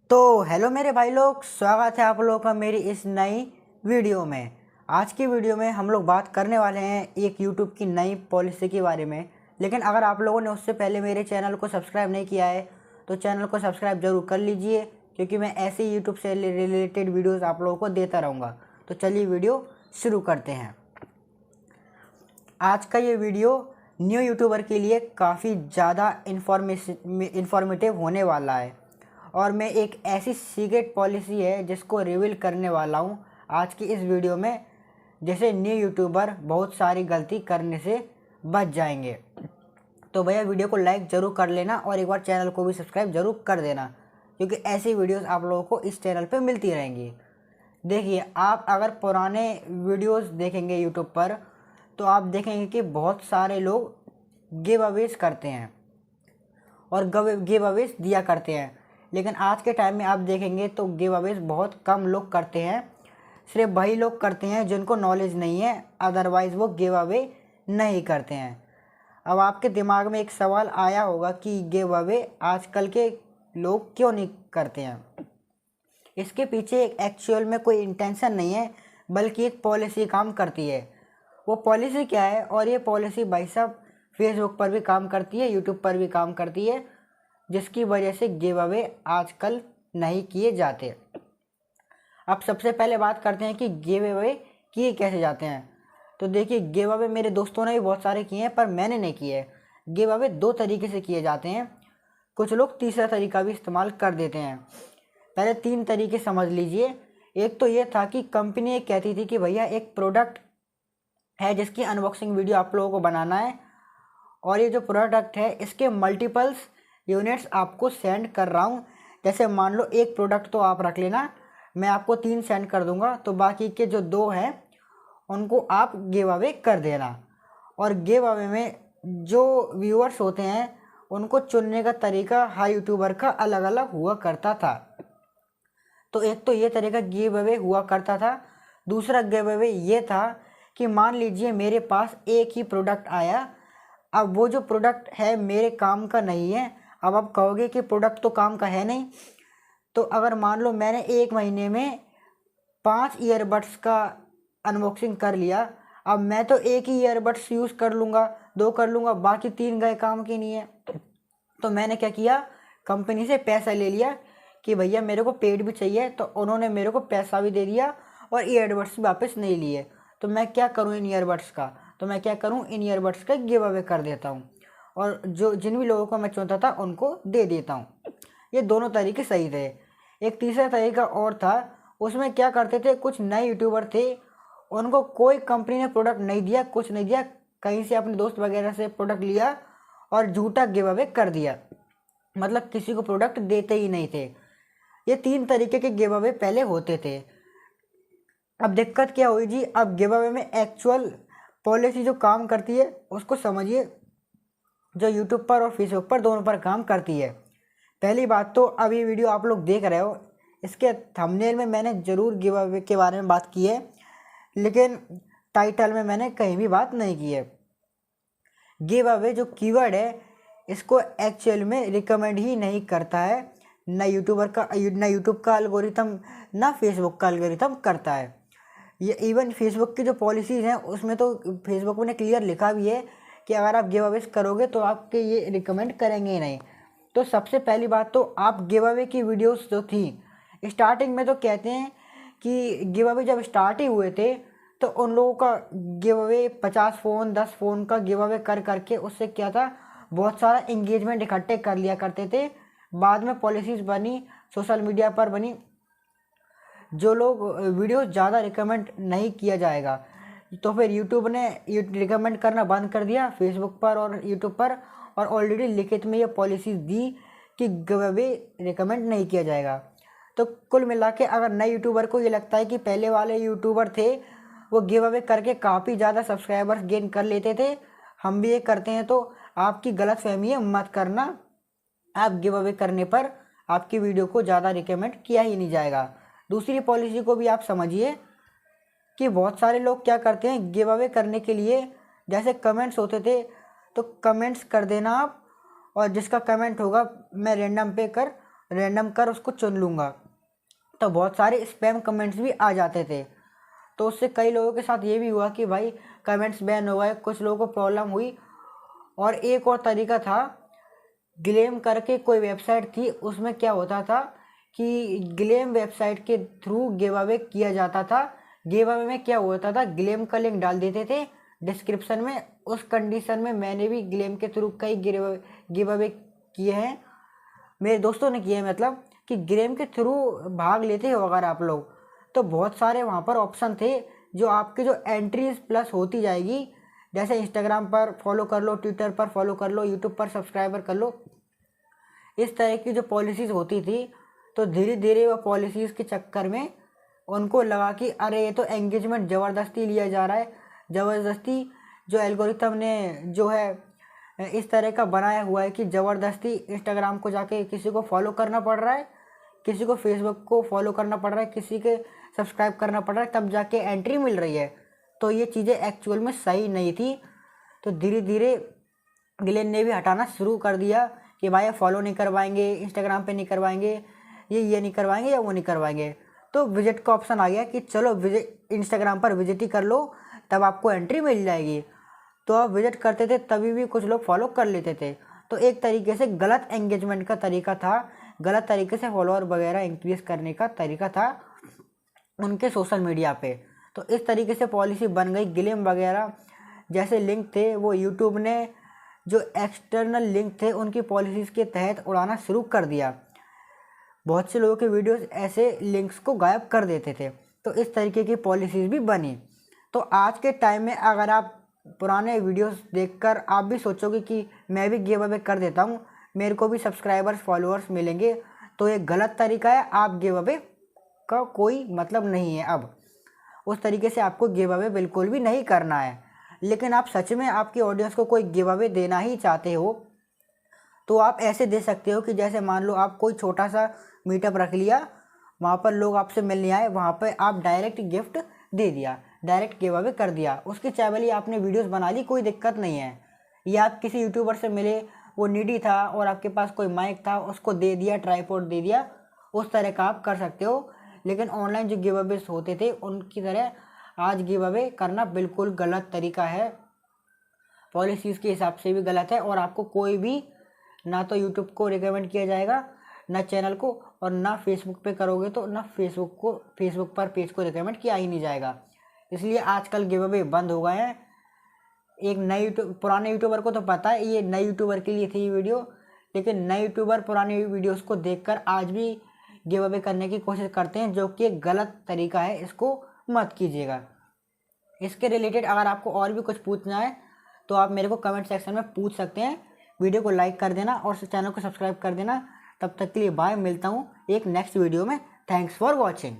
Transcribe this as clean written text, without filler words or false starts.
तो हेलो मेरे भाई लोग, स्वागत है आप लोगों का मेरी इस नई वीडियो में। आज की वीडियो में हम लोग बात करने वाले हैं एक यूट्यूब की नई पॉलिसी के बारे में। लेकिन अगर आप लोगों ने उससे पहले मेरे चैनल को सब्सक्राइब नहीं किया है तो चैनल को सब्सक्राइब ज़रूर कर लीजिए, क्योंकि मैं ऐसे ही यूट्यूब से रिलेटेड वीडियोज़ आप लोगों को देता रहूँगा। तो चलिए वीडियो शुरू करते हैं। आज का ये वीडियो न्यू यूट्यूबर के लिए काफ़ी ज़्यादा इन्फॉर्मेटिव होने वाला है, और मैं एक ऐसी सीक्रेट पॉलिसी है जिसको रिवील करने वाला हूँ आज की इस वीडियो में, जैसे न्यू यूट्यूबर बहुत सारी गलती करने से बच जाएंगे। तो भैया वीडियो को लाइक ज़रूर कर लेना और एक बार चैनल को भी सब्सक्राइब ज़रूर कर देना, क्योंकि ऐसी वीडियोस आप लोगों को इस चैनल पे मिलती रहेंगी। देखिए, आप अगर पुराने वीडियोस देखेंगे यूट्यूब पर तो आप देखेंगे कि बहुत सारे लोग गिव अवेज करते हैं और गिव अवेज दिया करते हैं। लेकिन आज के टाइम में आप देखेंगे तो गिव अवेज बहुत कम लोग करते हैं। सिर्फ वही लोग करते हैं जिनको नॉलेज नहीं है, अदरवाइज़ वो गिव अवे नहीं करते हैं। अब आपके दिमाग में एक सवाल आया होगा कि गिव अवे आजकल के लोग क्यों नहीं करते हैं। इसके पीछे एक एक्चुअल में कोई इंटेंशन नहीं है, बल्कि एक पॉलिसी काम करती है। वो पॉलिसी क्या है? और ये पॉलिसी भाई साहब फेसबुक पर भी काम करती है, यूट्यूब पर भी काम करती है, जिसकी वजह से गिव अवे आजकल नहीं किए जाते। अब सबसे पहले बात करते हैं कि गिव अवे किए कैसे जाते हैं। तो देखिए, गिव अवे मेरे दोस्तों ने भी बहुत सारे किए हैं, पर मैंने नहीं किए। गिव अवे दो तरीके से किए जाते हैं, कुछ लोग तीसरा तरीका भी इस्तेमाल कर देते हैं। पहले तीन तरीके समझ लीजिए। एक तो ये था कि कंपनी ये कहती थी कि भैया एक प्रोडक्ट है जिसकी अनबॉक्सिंग वीडियो आप लोगों को बनाना है, और ये जो प्रोडक्ट है इसके मल्टीपल्स यूनिट्स आपको सेंड कर रहा हूँ। जैसे मान लो एक प्रोडक्ट तो आप रख लेना, मैं आपको 3 सेंड कर दूंगा, तो बाकी के जो 2 हैं उनको आप गिव अवे कर देना। और गिव अवे में जो व्यूअर्स होते हैं उनको चुनने का तरीका हर यूट्यूबर का अलग अलग हुआ करता था। तो एक तो ये तरीका गिव अवे हुआ करता था। दूसरा गिव अवे ये था कि मान लीजिए मेरे पास एक ही प्रोडक्ट आया, अब वो जो प्रोडक्ट है मेरे काम का नहीं है। अब आप कहोगे कि प्रोडक्ट तो काम का है नहीं, तो अगर मान लो मैंने 1 महीने में 5 ईयरबड्स का अनबॉक्सिंग कर लिया, अब मैं तो एक ही ईयरबड्स यूज़ कर लूँगा, 2 कर लूँगा, बाकी 3 गए काम के नहीं है। तो मैंने क्या किया, कंपनी से पैसा ले लिया कि भैया मेरे को पेड भी चाहिए, तो उन्होंने मेरे को पैसा भी दे दिया और ईयरबड्स भी वापस नहीं लिए। तो मैं क्या करूँ इन ईयरबड्स का, इन ईयरबड्स का गिव अवे कर देता हूँ, और जो जिन भी लोगों को मैं चुनता था उनको दे देता हूँ। ये दोनों तरीके सही थे। एक तीसरा तरीका और था, उसमें क्या करते थे, कुछ नए यूट्यूबर थे, उनको कोई कंपनी ने प्रोडक्ट नहीं दिया, कुछ नहीं दिया, कहीं से अपने दोस्त वगैरह से प्रोडक्ट लिया और झूठा गिव अवे कर दिया, मतलब किसी को प्रोडक्ट देते ही नहीं थे। ये 3 तरीके के गिव अवे पहले होते थे। अब दिक्कत क्या हुई जी, अब गिव अवे में एक्चुअल पॉलिसी जो काम करती है उसको समझिए, जो यूट्यूब पर और फेसबुक पर दोनों पर काम करती है। पहली बात तो, अब ये वीडियो आप लोग देख रहे हो, इसके थंबनेल में मैंने ज़रूर गिव अवे के बारे में बात की है, लेकिन टाइटल में मैंने कहीं भी बात नहीं की है। गिव अवे जो कीवर्ड है इसको एक्चुअल में रिकमेंड ही नहीं करता है, ना यूट्यूब का एल्गोरिथम, ना फेसबुक का एल्गोरिथम करता है। ये इवन फेसबुक की जो पॉलिसीज़ हैं उसमें तो फेसबुक ने क्लियर लिखा भी है कि अगर आप गिव अवेज करोगे तो आपके ये रिकमेंड करेंगे ही नहीं। तो सबसे पहली बात तो, आप गिव अवे की वीडियोस जो थी स्टार्टिंग में, तो कहते हैं कि गिव अवे जब स्टार्ट ही हुए थे तो उन लोगों का गिव अवे 50 फ़ोन 10 फ़ोन का गिव अवे कर करके उससे क्या था, बहुत सारा इंगेजमेंट इकट्ठे कर लिया करते थे। बाद में पॉलिसीज़ बनी, सोशल मीडिया पर बनी, जो लोग वीडियो ज़्यादा रिकमेंड नहीं किया जाएगा, तो फिर यूट्यूब ने रिकमेंड करना बंद कर दिया फेसबुक पर और यूट्यूब पर, और ऑलरेडी लिखित में ये पॉलिसी दी कि गिव अवे रिकमेंड नहीं किया जाएगा। तो कुल मिला के अगर नए यूट्यूबर को ये लगता है कि पहले वाले यूट्यूबर थे वो गिव अवे करके काफ़ी ज़्यादा सब्सक्राइबर्स गेन कर लेते थे, हम भी ये करते हैं, तो आपकी गलत फहमी है, मत करना। आप गिव अवे करने पर आपकी वीडियो को ज़्यादा रिकमेंड किया ही नहीं जाएगा। दूसरी पॉलिसी को भी आप समझिए कि बहुत सारे लोग क्या करते हैं, गिव अवे करने के लिए जैसे कमेंट्स होते थे तो कमेंट्स कर देना आप, और जिसका कमेंट होगा मैं रैंडम पे कर रैंडम कर उसको चुन लूँगा। तो बहुत सारे स्पैम कमेंट्स भी आ जाते थे। तो उससे कई लोगों के साथ ये भी हुआ कि भाई कमेंट्स बैन हो गए, कुछ लोगों को प्रॉब्लम हुई। और एक और तरीका था, ग्लेम करके कोई वेबसाइट थी, उसमें क्या होता था कि ग्लेम वेबसाइट के थ्रू गिव अवे किया जाता था। गिव अवे में क्या होता था, ग्लेम का लिंक डाल देते थे डिस्क्रिप्शन में। उस कंडीशन में मैंने भी ग्लेम के थ्रू कई गिव अवे किए हैं, मेरे दोस्तों ने किए हैं, मतलब कि ग्लेम के थ्रू भाग लेते हो अगर आप लोग, तो बहुत सारे वहाँ पर ऑप्शन थे जो आपके जो एंट्रीज प्लस होती जाएगी। जैसे इंस्टाग्राम पर फॉलो कर लो, ट्विटर पर फॉलो कर लो, यूट्यूब पर सब्सक्राइबर कर लो, इस तरह की जो पॉलिसीज़ होती थी। तो धीरे धीरे वो पॉलिसीज़ के चक्कर में उनको लगा कि अरे ये तो एंगेजमेंट ज़बरदस्ती लिया जा रहा है, ज़बरदस्ती जो एल्गोरिथम ने जो है इस तरह का बनाया हुआ है कि ज़बरदस्ती इंस्टाग्राम को जाके किसी को फॉलो करना पड़ रहा है, किसी को फेसबुक को फॉलो करना पड़ रहा है, किसी के सब्सक्राइब करना पड़ रहा है, तब जाके एंट्री मिल रही है। तो ये चीज़ें एक्चुअल में सही नहीं थी। तो धीरे धीरे ग्लेन ने भी हटाना शुरू कर दिया कि भाई फॉलो नहीं करवाएंगे, इंस्टाग्राम पे नहीं करवाएंगे, ये नहीं करवाएंगे या वो नहीं करवाएंगे। तो विजिट का ऑप्शन आ गया कि चलो विजिट, इंस्टाग्राम पर विजिट ही कर लो, तब आपको एंट्री मिल जाएगी। तो आप विजिट करते थे तभी भी कुछ लोग फॉलो कर लेते थे। तो एक तरीके से गलत एंगेजमेंट का तरीका था, गलत तरीके से फॉलोअर वगैरह इंक्रीज करने का तरीका था उनके सोशल मीडिया पे। तो इस तरीके से पॉलिसी बन गई। ग्लेम वगैरह जैसे लिंक थे वो यूट्यूब ने जो एक्सटर्नल लिंक थे उनकी पॉलिसीज़ के तहत उड़ाना शुरू कर दिया। बहुत से लोगों के वीडियोस ऐसे लिंक्स को गायब कर देते थे। तो इस तरीके की पॉलिसीज़ भी बनी। तो आज के टाइम में अगर आप पुराने वीडियोस देखकर आप भी सोचोगे कि मैं भी गिव अवे कर देता हूँ, मेरे को भी सब्सक्राइबर्स फॉलोअर्स मिलेंगे, तो ये गलत तरीका है। आप गिव अवे का कोई मतलब नहीं है। अब उस तरीके से आपको गिव अवे बिल्कुल भी नहीं करना है। लेकिन आप सच में आपकी ऑडियंस को कोई गिव अवे देना ही चाहते हो तो आप ऐसे दे सकते हो कि जैसे मान लो आप कोई छोटा सा मीटअप रख लिया, वहाँ पर लोग आपसे मिलने आए, वहाँ पर आप डायरेक्ट गिफ्ट दे दिया, डायरेक्ट गिव अवे कर दिया, उसके चावल ही आपने वीडियोस बना ली, कोई दिक्कत नहीं है। या आप किसी यूट्यूबर से मिले, वो नीडी था और आपके पास कोई माइक था, उसको दे दिया, ट्राईपॉड दे दिया, उस तरह का आप कर सकते हो। लेकिन ऑनलाइन जो गिव अवेज होते थे उनकी तरह आज गिव अवे करना बिल्कुल गलत तरीका है, पॉलिसीज़ के हिसाब से भी गलत है। और आपको कोई भी ना तो यूट्यूब को रिकमेंड किया जाएगा, ना चैनल को, और ना फेसबुक पे करोगे तो ना फेसबुक पर पेज को रिकमेंड किया ही नहीं जाएगा। इसलिए आजकल गिव अवे बंद हो गए हैं। एक नए पुराने यूट्यूबर को तो पता है ये नए यूट्यूबर के लिए थी ये वीडियो, लेकिन नए यूट्यूबर पुराने वीडियोस को देखकर आज भी गिव अवे करने की कोशिश करते हैं, जो कि एक गलत तरीका है, इसको मत कीजिएगा। इसके रिलेटेड अगर आपको और भी कुछ पूछना है तो आप मेरे को कमेंट सेक्शन में पूछ सकते हैं। वीडियो को लाइक कर देना और चैनल को सब्सक्राइब कर देना। तब तक के लिए बाय, मिलता हूँ एक नेक्स्ट वीडियो में। Thanks for watching.